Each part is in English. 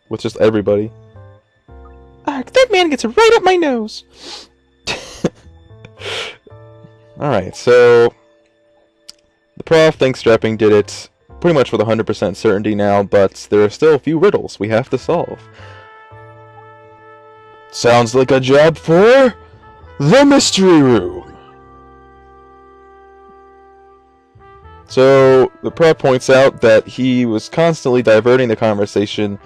with just everybody. That man gets right up my nose. Alright, so the prof thinks strapping did it pretty much with 100% certainty now, but there are still a few riddles we have to solve. Sounds like a job for the mystery room. So the prof points out that he was constantly diverting the conversation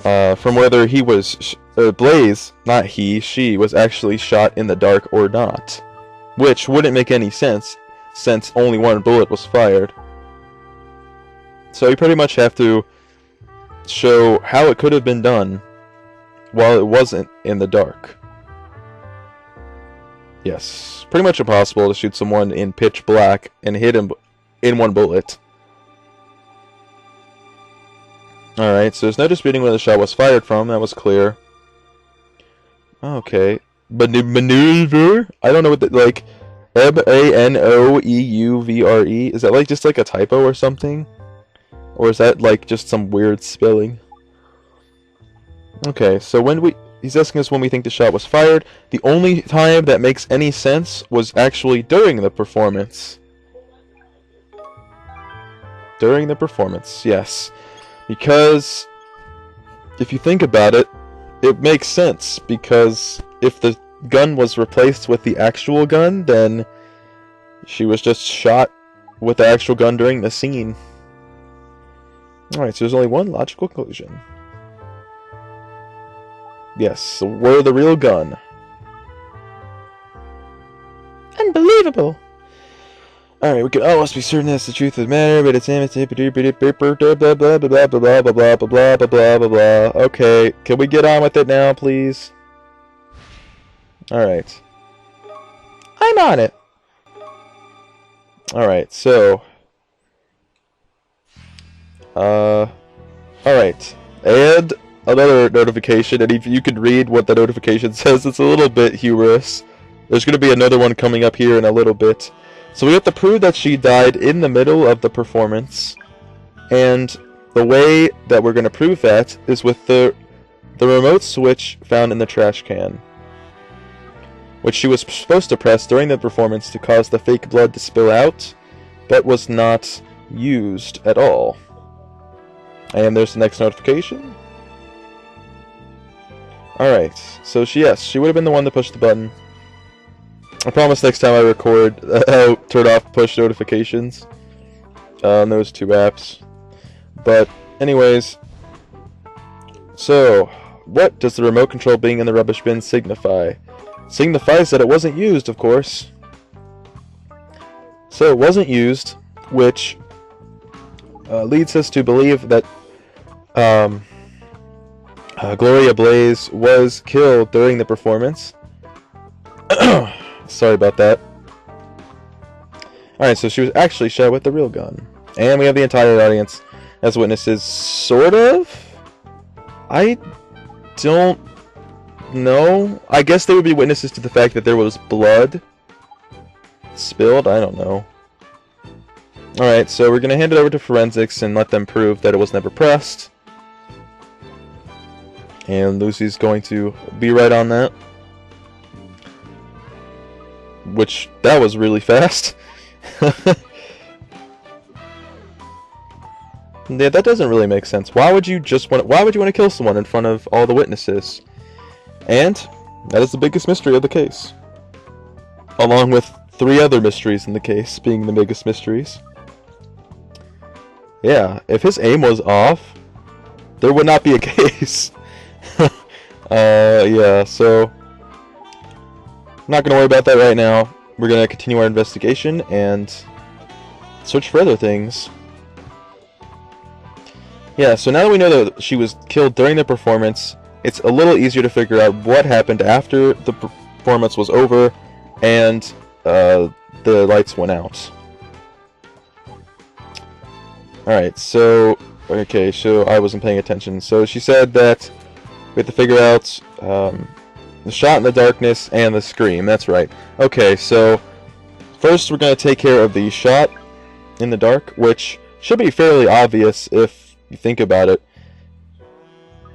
from whether he was Blaze, not he, she was actually shot in the dark or not, which wouldn't make any sense since only one bullet was fired. So you pretty much have to show how it could have been done while it wasn't in the dark. Yes, pretty much impossible to shoot someone in pitch black and hit him in one bullet. Alright, so there's no disputing where the shot was fired from, that was clear. Okay. Maneuver? I don't know what the, like, M-A-N-O-E-U-V-R-E? Is that like just like a typo or something? Or is that like just some weird spelling? Okay, so he's asking us when we think the shot was fired. The only time that makes any sense was actually during the performance. During the performance, yes. Because if you think about it, it makes sense, because if the gun was replaced with the actual gun, then she was just shot with the actual gun during the scene. Alright, so there's only one logical conclusion. Yes, so we're the real gun. Unbelievable! Alright, we can almost be certain that's the truth of the matter, but it's blah blah blah blah blah blah blah blah blah blah blah. Okay, can we get on with it now, please? Alright. I'm on it! Alright, so... Alright. And another notification, and if you can read what the notification says, it's a little bit humorous. There's going to be another one coming up here in a little bit. So we have to prove that she died in the middle of the performance, and the way that we're going to prove that is with the remote switch found in the trash can, which she was supposed to press during the performance to cause the fake blood to spill out, but was not used at all. And there's the next notification. Alright, so yes, she would have been the one to push the button. I promise next time I record, I'll turn off push notifications on those two apps. But, anyways, so, what does the remote control being in the rubbish bin signify? Signifies that it wasn't used, of course. So it wasn't used, which leads us to believe that Gloria Blaze was killed during the performance. Sorry about that. Alright, so she was actually shot with the real gun. And we have the entire audience as witnesses, sort of? I don't know. I guess they would be witnesses to the fact that there was blood spilled. I don't know. Alright, so we're going to hand it over to forensics and let them prove that it was never pressed. And Lucy's going to be right on that. Which, that was really fast. Yeah, that doesn't really make sense. Why would you want to kill someone in front of all the witnesses? And that is the biggest mystery of the case. Along with 3 other mysteries in the case being the biggest mysteries. Yeah, if his aim was off, there would not be a case. Yeah, so I'm not gonna worry about that right now. We're gonna continue our investigation and search for other things. Yeah, so now that we know that she was killed during the performance, it's a little easier to figure out what happened after the performance was over and the lights went out. Alright, so... Okay, so I wasn't paying attention. So she said that we have to figure out the shot in the darkness and the scream. That's right. Okay, so first we're going to take care of the shot in the dark, which should be fairly obvious if you think about it.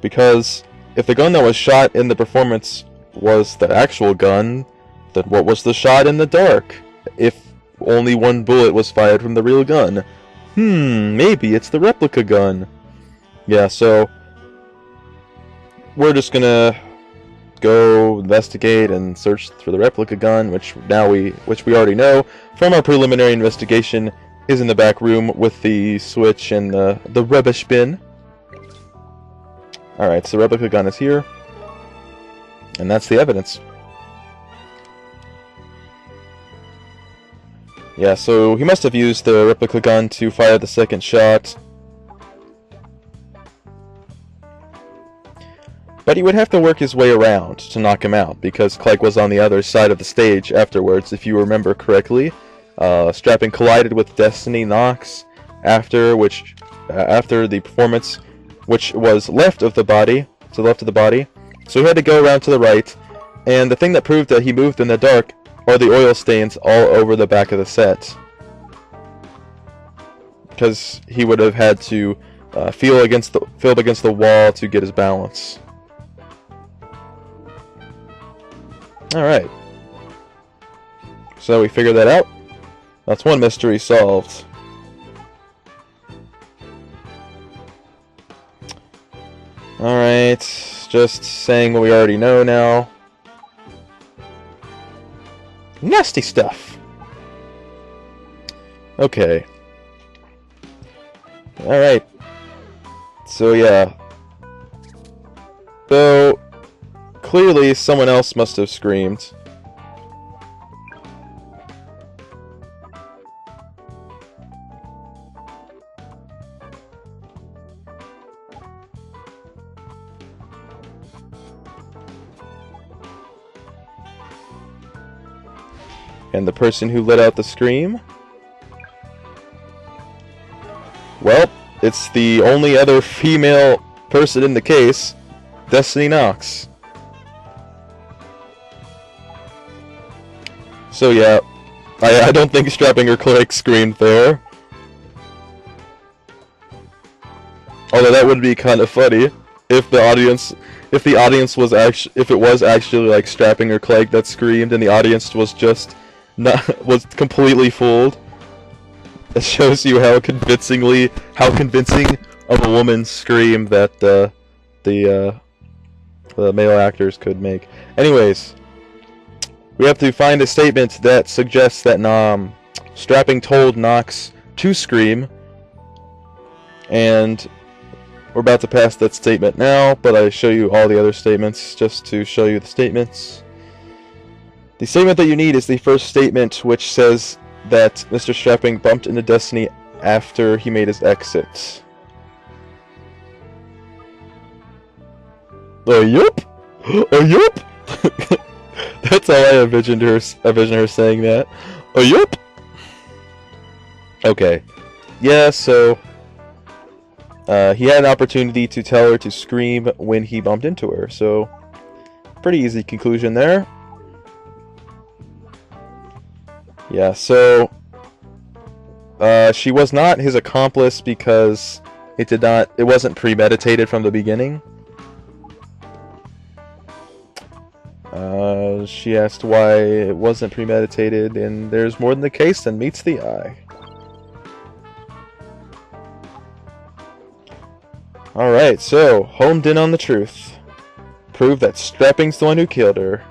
Because if the gun that was shot in the performance was the actual gun, then what was the shot in the dark? If only one bullet was fired from the real gun. Maybe it's the replica gun. Yeah, so we're just gonna go investigate and search for the replica gun, which we already know from our preliminary investigation is in the back room with the switch and the rubbish bin. Alright, so the replica gun is here. And that's the evidence. Yeah, so he must have used the replica gun to fire the second shot. But he would have to work his way around to knock him out, because Clegg was on the other side of the stage afterwards, if you remember correctly. Strapping collided with Destiny Knox after the performance, which was left of the body, to the left of the body. So he had to go around to the right, and the thing that proved that he moved in the dark are the oil stains all over the back of the set. Because he would have had to feel up against the wall to get his balance. Alright. So we figured that out. That's one mystery solved. Alright, just saying what we already know now. Nasty stuff! Okay. Alright. So yeah. So, clearly someone else must have screamed. And the person who let out the scream? Well, it's the only other female person in the case, Destiny Knox. So yeah, I don't think strapping her Clegg screamed there. Although that would be kind of funny if the audience was actually like strapping her Clegg that screamed, and the audience was just was completely fooled. It shows you how convincing of a woman's scream that the male actors could make. Anyways, we have to find a statement that suggests that Strapping told Knox to scream, and we're about to pass that statement now, but I show you all the other statements just to show you the statements. The statement that you need is the first statement, which says that Mr. Strapping bumped into Destiny after he made his exit. Oh, yup! Oh, yup! That's all I envisioned her saying that. Oh, yup! Okay. Yeah, so he had an opportunity to tell her to scream when he bumped into her, so pretty easy conclusion there. Yeah, so she was not his accomplice because it wasn't premeditated from the beginning. She asked why it wasn't premeditated, and there's more than the case than meets the eye. Alright, so, homed in on the truth. Prove that Strapping's the one who killed her.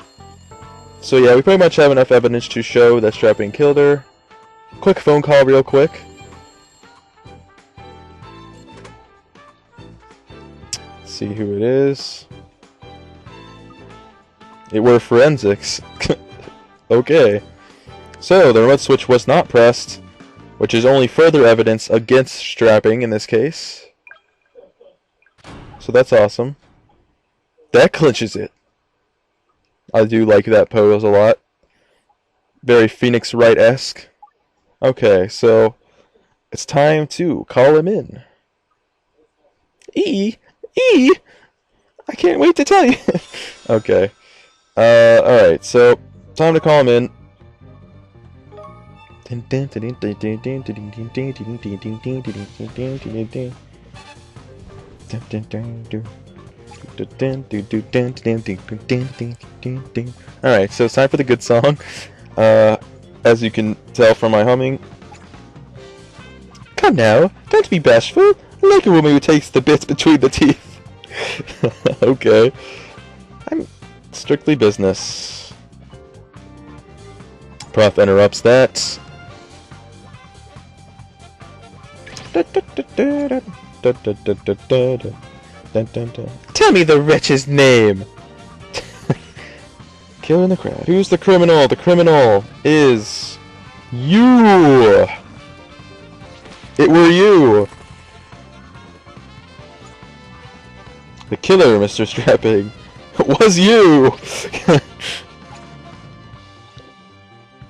So yeah, we pretty much have enough evidence to show that Strapping killed her. Quick phone call real quick. Let's see who it is. It were forensics. Okay. So, the remote switch was not pressed, which is only further evidence against Strapping in this case. So that's awesome. That clinches it. I do like that pose a lot. Very Phoenix Wright-esque. Okay, so it's time to call him in. I can't wait to tell you. Okay. Alright, so time to call him in. Alright, so it's time for the good song. As you can tell from my humming. Come now, don't be bashful. I like a woman who takes the bits between the teeth. Okay. I'm strictly business. Prof interrupts that. Tell me the wretch's name! Killing the crowd. Who's the criminal? The criminal is you! It were you! The killer, Mr. Strapping. It was you!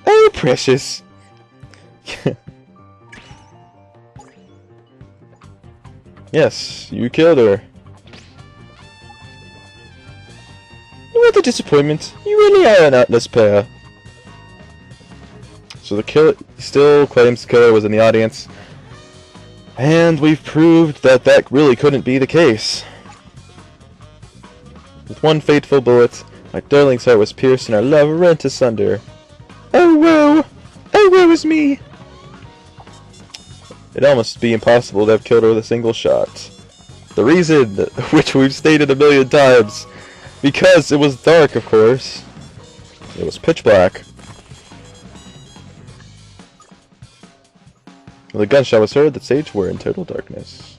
Oh, precious. Yes, you killed her. What a disappointment. You really are an artless pair. So the killer still claims the killer was in the audience. And we've proved that that really couldn't be the case. With one fateful bullet, my darling's heart was pierced and our love rent asunder. Oh woe! Oh woe is me! It'd almost be impossible to have killed her with a single shot. The reason, which we've stated a million times, because it was dark, of course. It was pitch black. When the gunshot was heard, the stage were in total darkness.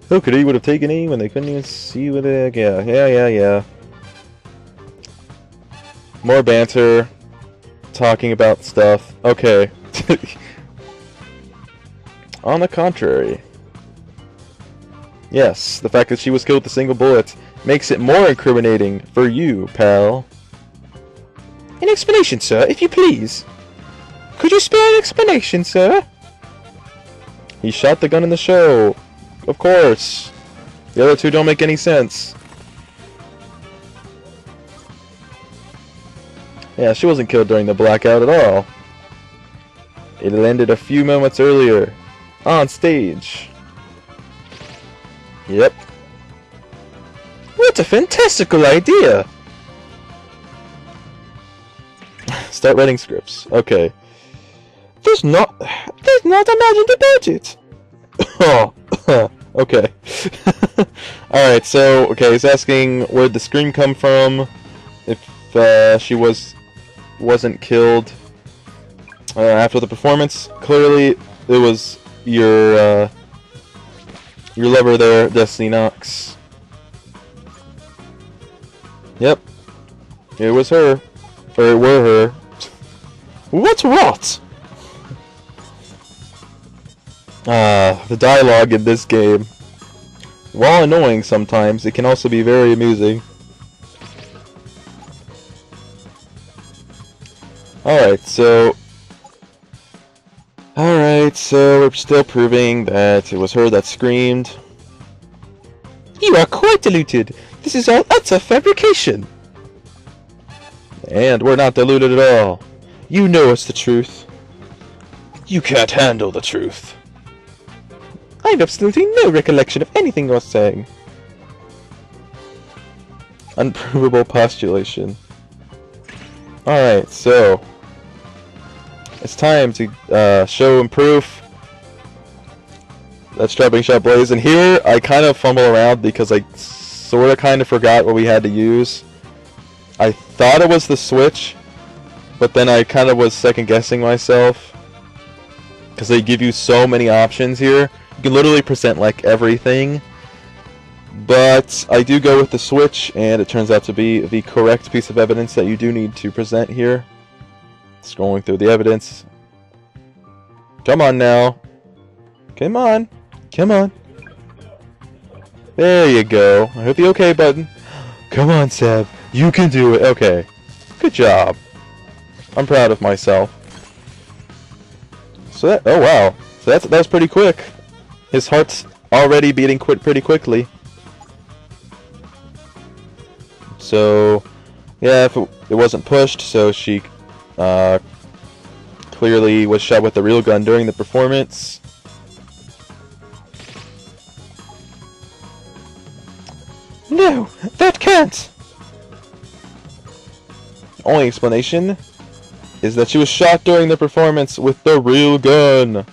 Who could he would have taken aim when they couldn't even see with it? Yeah. More banter. Talking about stuff. Okay. On the contrary. Yes, the fact that she was killed with a single bullet makes it more incriminating for you, pal. An explanation, sir, if you please. Could you spare an explanation, sir? He shot the gun in the show. Of course. The other two don't make any sense. Yeah, she wasn't killed during the blackout at all. It ended a few moments earlier. On stage. Yep. What a fantastical idea! Start writing scripts. Okay. There's not imagined about it. Oh, okay. Alright, so, okay, he's asking where'd the scream come from, if she wasn't killed after the performance. Clearly, it was your lover there, Destiny Knox. Yep. It was her. Or it were her. What's rot? The dialogue in this game, while annoying sometimes, it can also be very amusing. Alright, so we're still proving that it was her that screamed. You are quite deluded. This is all utter fabrication. And we're not deluded at all. You know it's the truth. You can't handle the truth. I have absolutely no recollection of anything you're saying. Unprovable postulation. Alright, so it's time to show and proof that Strapping Shot Blaze. And here I kind of fumble around because I sort of kind of forgot what we had to use. I thought it was the switch, but then I kind of was second guessing myself because they give you so many options here. You can literally present like everything, but I do go with the switch, and it turns out to be the correct piece of evidence that you do need to present here. Scrolling through the evidence. Come on now. Come on. Come on. There you go. I hit the OK button. Come on, Seb. You can do it. Okay. Good job. I'm proud of myself. So that, oh wow. So that was pretty quick. His heart's already beating pretty quickly. So, yeah, if it wasn't pushed, so she clearly was shot with a real gun during the performance. No, that can't! Only explanation is that she was shot during the performance with the real gun.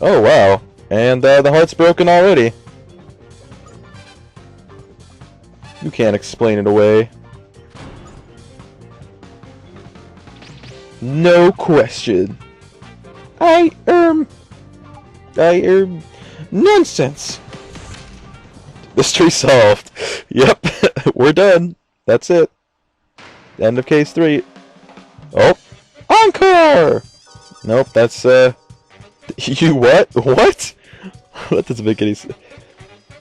Oh wow, and the heart's broken already. You can't explain it away. No question. Nonsense. Mystery solved. Yep, we're done. That's it. End of case 3. Oh, encore! Nope, that's, you what? What? That doesn't make any sense.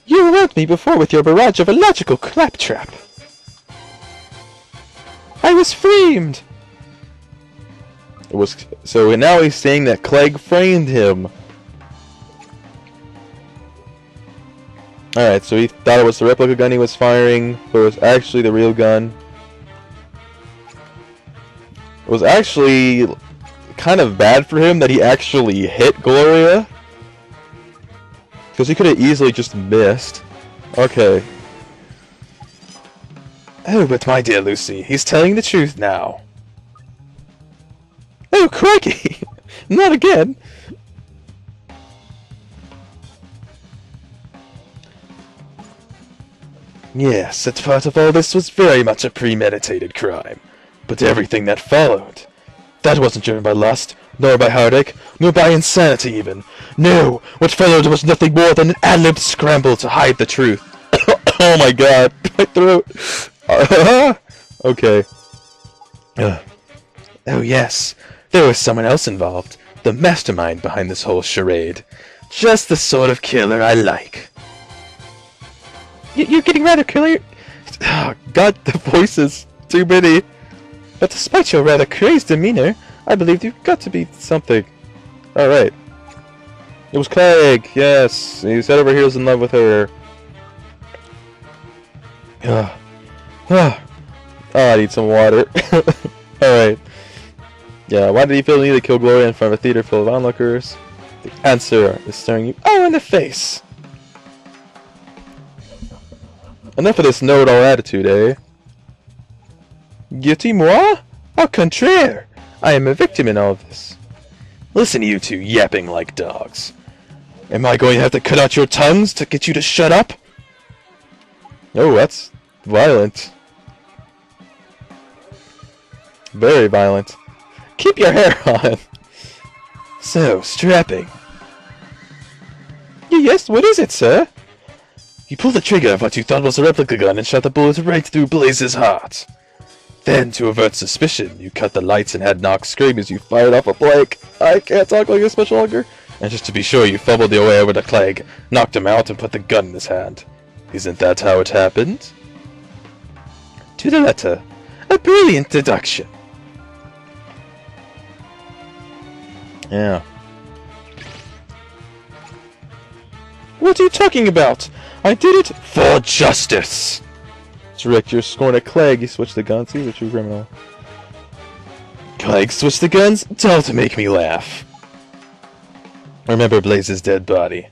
You awoke me before with your barrage of illogical claptrap. I was framed! It was, so now he's saying that Clegg framed him. Alright, so he thought it was the replica gun he was firing, but it was actually the real gun. It was actually kind of bad for him that he actually hit Gloria, because he could have easily just missed. Okay. Oh, but my dear Lucy, he's telling the truth now. Oh, crikey! Not again! Yes, that part of all this was very much a premeditated crime. But everything that followed, that wasn't driven by lust, nor by heartache, nor by insanity even. No, what followed was nothing more than an ad-libbed scramble to hide the truth. Oh my god, my throat. Okay. Oh yes, there was someone else involved, the mastermind behind this whole charade. Just the sort of killer I like. You're getting rather killer. Oh, god, the voices, too many. But despite your rather crazed demeanor, I believe you've got to be something. Alright. It was Clegg, yes. He said over here he was in love with her. Oh, I need some water. Alright. Yeah, why did he feel the need to kill Gloria in front of a theater full of onlookers? The answer is staring you in the face. Enough of this know-it-all attitude, eh? Guilty moi? Au contraire! I am a victim in all of this. Listen to you two yapping like dogs. Am I going to have to cut out your tongues to get you to shut up? Oh, that's violent. Very violent. Keep your hair on. So, strapping. Yes, what is it, sir? You pulled the trigger of what you thought was a replica gun and shot the bullet right through Blaze's heart. Then, to avert suspicion, you cut the lights and had Nox scream as you fired off a blank. I can't talk like this much longer. And just to be sure, you fumbled your way over to Clegg, knocked him out, and put the gun in his hand. Isn't that how it happened? To the letter. A brilliant deduction. Yeah. What are you talking about? I did it for justice! Direct your scorn at Clegg. You switched the guns. He's a true criminal. Clegg switched the guns? Don't make me laugh. Remember Blaze's dead body.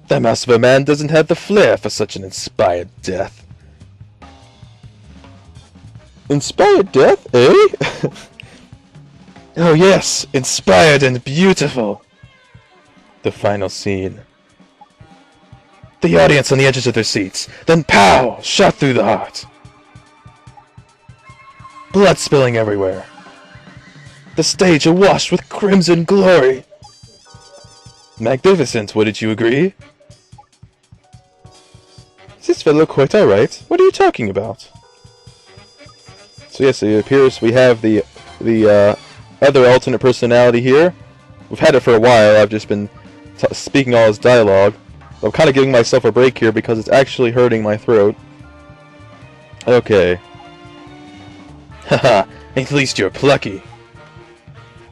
That mouse of a man doesn't have the flair for such an inspired death. Inspired death, eh? Oh yes, inspired and beautiful. The final scene. The audience on the edges of their seats. Then pow! Shot through the heart. Blood spilling everywhere. The stage awash with crimson glory. Magnificent, wouldn't you agree? Is this fellow quite alright? What are you talking about? So yes, it appears we have the other alternate personality here. We've had it for a while. I've just been speaking all his dialogue. I'm kind of giving myself a break here because it's actually hurting my throat. Okay. Haha, at least you're plucky.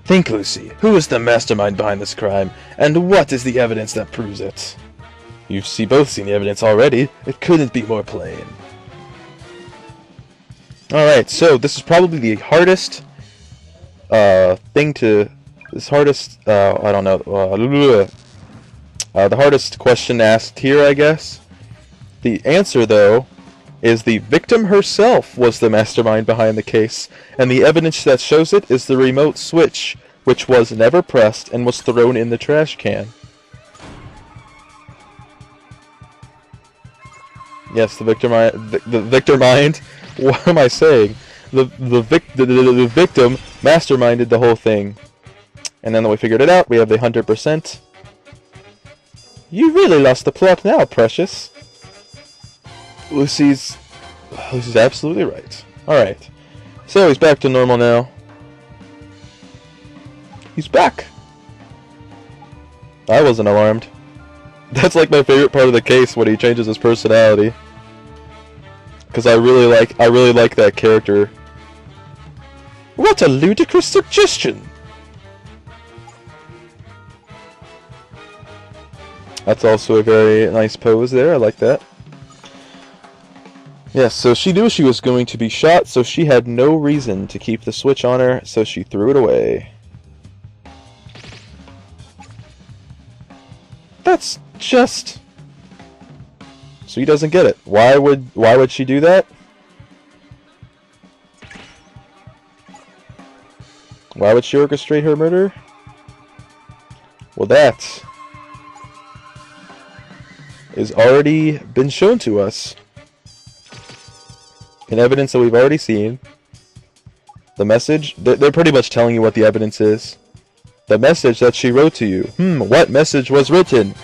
Think, Lucy, who is the mastermind behind this crime, and what is the evidence that proves it? You've both seen the evidence already. It couldn't be more plain. Alright, so this is probably the hardest I don't know, The hardest question asked here, I guess. The answer, though, is the victim herself was the mastermind behind the case, and the evidence that shows it is the remote switch, which was never pressed and was thrown in the trash can. Yes, the victim mind. What am I saying? The victim masterminded the whole thing, and then that we figured it out, we have the 100%. You really lost the plot now, Precious. Lucy's absolutely right. Alright. So he's back to normal now. He's back! I wasn't alarmed. That's like my favorite part of the case, when he changes his personality. Because I really like that character. What a ludicrous suggestion! That's also a very nice pose there, I like that. Yes, so she knew she was going to be shot, so she had no reason to keep the switch on her, so she threw it away. That's just... So he doesn't get it. Why would she do that? Why would she orchestrate her murder? Well, that is already been shown to us. In evidence that we've already seen. The message, they're pretty much telling you what the evidence is. The message that she wrote to you. What message was written?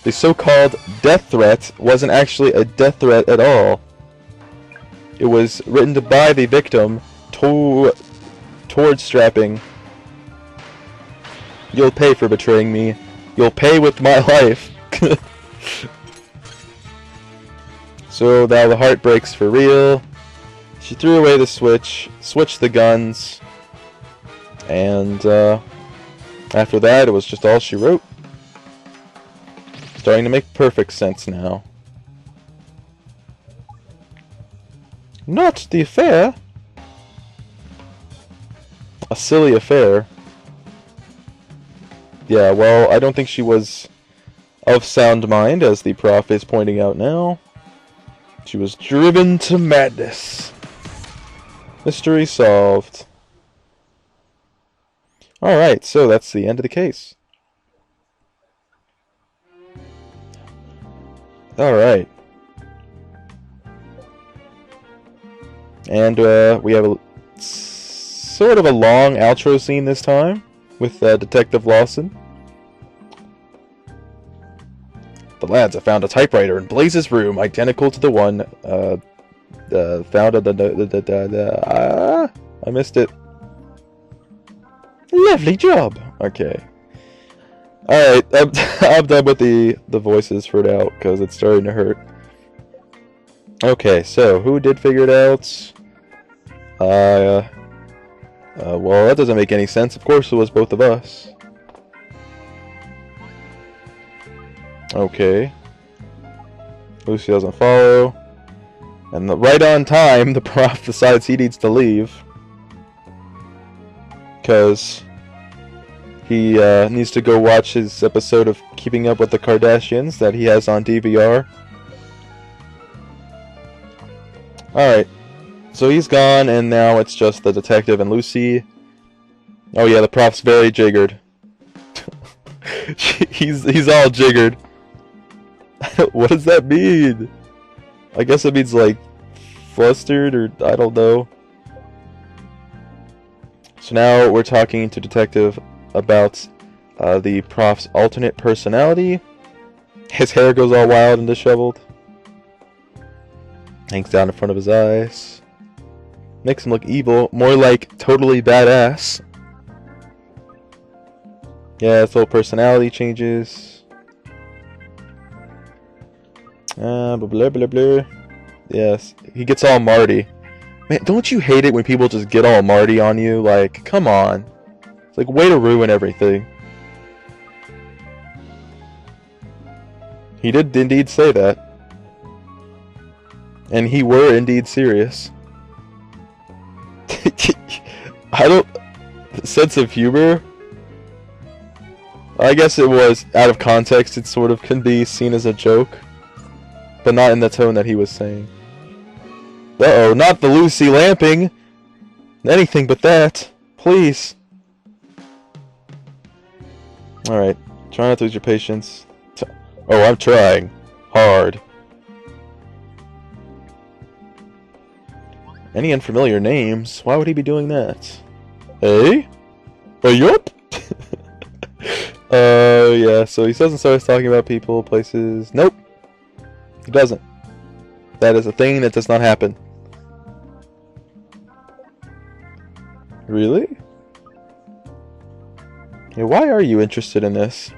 The so-called death threat wasn't actually a death threat at all. It was written by the victim towards strapping. You'll pay for betraying me. You'll pay with my life. So now the heart breaks for real. She threw away the switch, switched the guns, and after that it was just all she wrote. Starting to make perfect sense now. Not the affair. A silly affair. Yeah, well, I don't think she was of sound mind, as the prof is pointing out now. She was driven to madness. Mystery solved. Alright, so that's the end of the case. Alright. And we have a sort of a long outro scene this time with Detective Lawson. The lads have found a typewriter in Blaze's room identical to the one found at I missed it. Lovely job. Okay. Alright, I'm done with the voices for now, because it's starting to hurt. Okay, so, who did figure it out? Well, that doesn't make any sense. Of course it was both of us. Okay. Lucy doesn't follow. And right on time, the prof decides he needs to leave. Because he needs to go watch his episode of Keeping Up with the Kardashians that he has on DVR. Alright. So he's gone, and now it's just the detective and Lucy. Oh yeah, the prof's very jiggered. he's all jiggered. What does that mean? I guess it means like flustered, or I don't know. So now we're talking to Detective about the prof's alternate personality. His hair goes all wild and disheveled. Hangs down in front of his eyes. Makes him look evil, more like totally badass. Yeah, his whole personality changes. Blah blah blah blah. Yes, he gets all Marty. Man, don't you hate it when people just get all Marty on you? Like, come on. It's like, way to ruin everything. He did indeed say that. And he were indeed serious. I don't... Sense of humor? I guess it was out of context. It sort of can be seen as a joke, but not in the tone that he was saying. Uh-oh, not the Lucy lamping! Anything but that. Please. Alright, try not to lose your patience. Oh, I'm trying. Hard. Any unfamiliar names? Why would he be doing that? Eh? Yup? Yeah, so he doesn't start talking about people, places. Nope. He doesn't. That is a thing that does not happen. Really? Yeah, why are you interested in this?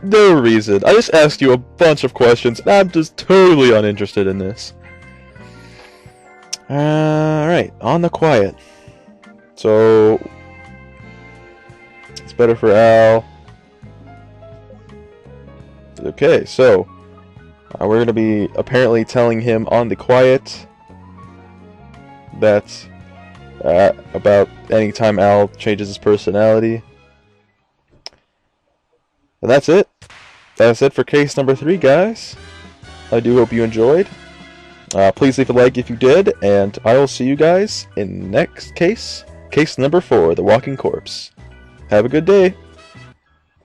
No reason. I just asked you a bunch of questions, and I'm just totally uninterested in this. Alright, on the quiet. So, it's better for Al. Okay, so, we're going to be apparently telling him on the quiet that about any time Al changes his personality. And that's it. That's it for case number 3, guys. I do hope you enjoyed. Please leave a like if you did, and I will see you guys in next case, case number 4, The Walking Corpse. Have a good day.